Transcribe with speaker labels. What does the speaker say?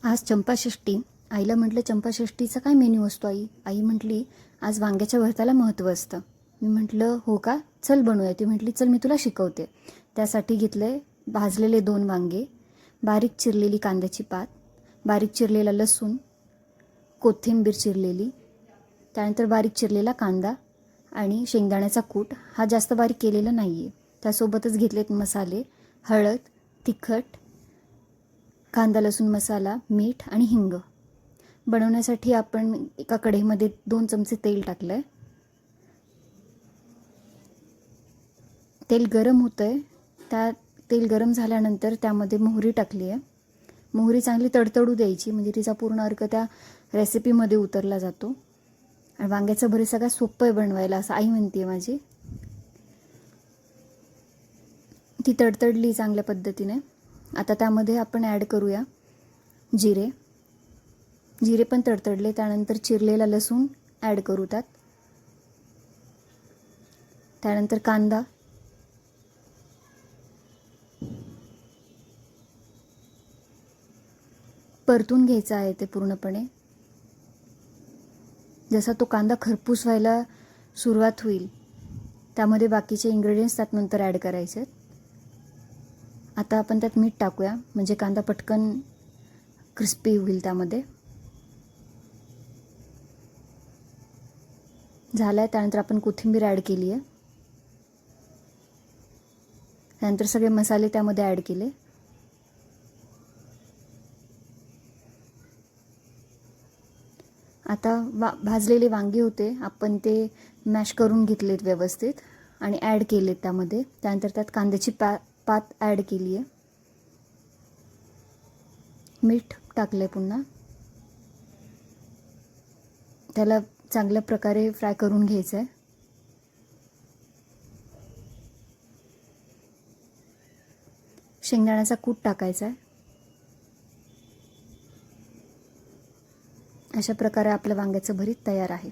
Speaker 1: आज चंपाषष्ठी. आईला म्हटलं चंपाषष्ठीचा काय मेन्यू असतो आई? आई म्हटली आज वांग्याच्या भरताला महत्त्व असतं. मी म्हटलं हो का, चल बनवूया. ती म्हटली चल मी तुला शिकवते. त्यासाठी घेतले भाजलेले 2 वांगे, बारीक चिरलेली कांद्याची पात, बारीक चिरलेला लसूण, कोथिंबीर चिरलेली, त्यानंतर बारीक चिरलेला कांदा आणि शेंगदाण्याचा कूट. हा जास्त बारीक केलेला नाही आहे. त्यासोबतच घेतलेत मसाले, हळद, तिखट, कांदा लसूण मसाला, मीठ आणि हिंग. बनवण्यासाठी आपण एका कढईमध्ये 2 चमचे तेल टाकलं आहे. तेल गरम होतं आहे. तेल गरम झाल्यानंतर त्यामध्ये मोहरी टाकली आहे. मोहरी चांगली तडतडू द्यायची, म्हणजे तिचा पूर्ण अर्क त्या रेसिपीमध्ये उतरला जातो. आणि वांग्याचं भरीत सगळ्यात सोपं आहे बनवायला, असं आई म्हणते माझी. ती तडतडली चांगल्या पद्धतीने. आता त्यामध्ये आपण ॲड करूया जिरे. जिरे पण तडतडले. त्यानंतर चिरलेला लसूण ॲड करू त्यात. त्यानंतर कांदा, परतून घ्यायचा आहे ते पूर्णपणे. जसा तो कांदा खरपूस व्हायला सुरुवात होईल त्यामध्ये बाकीचे इन्ग्रेडियंट्स त्यात नंतर ॲड करायचे. आता आपण त्यात मीठ टाकूया, म्हणजे कांदा पटकन क्रिस्पी होईल. त्यामध्ये झाला आहे. त्यानंतर आपण कोथिंबीर ॲड केली आहे. त्यानंतर सगळे मसाले त्यामध्ये ॲड केले. आता भाजलेले वांगे होते, आपण ते मॅश करून घेतलेत व्यवस्थित आणि ॲड केलेत त्यामध्ये. त्यानंतर त्यात कांद्याची पात ॲड केली आहे. मीठ टाकलं आहे पुन्हा. त्याला चांगल्या प्रकारे फ्राय करून घ्यायचं आहे. शेंगदाण्याचा कूट टाकायचा आहे. अशा प्रकारे आपलं वांग्याचं भरीत तयार आहे.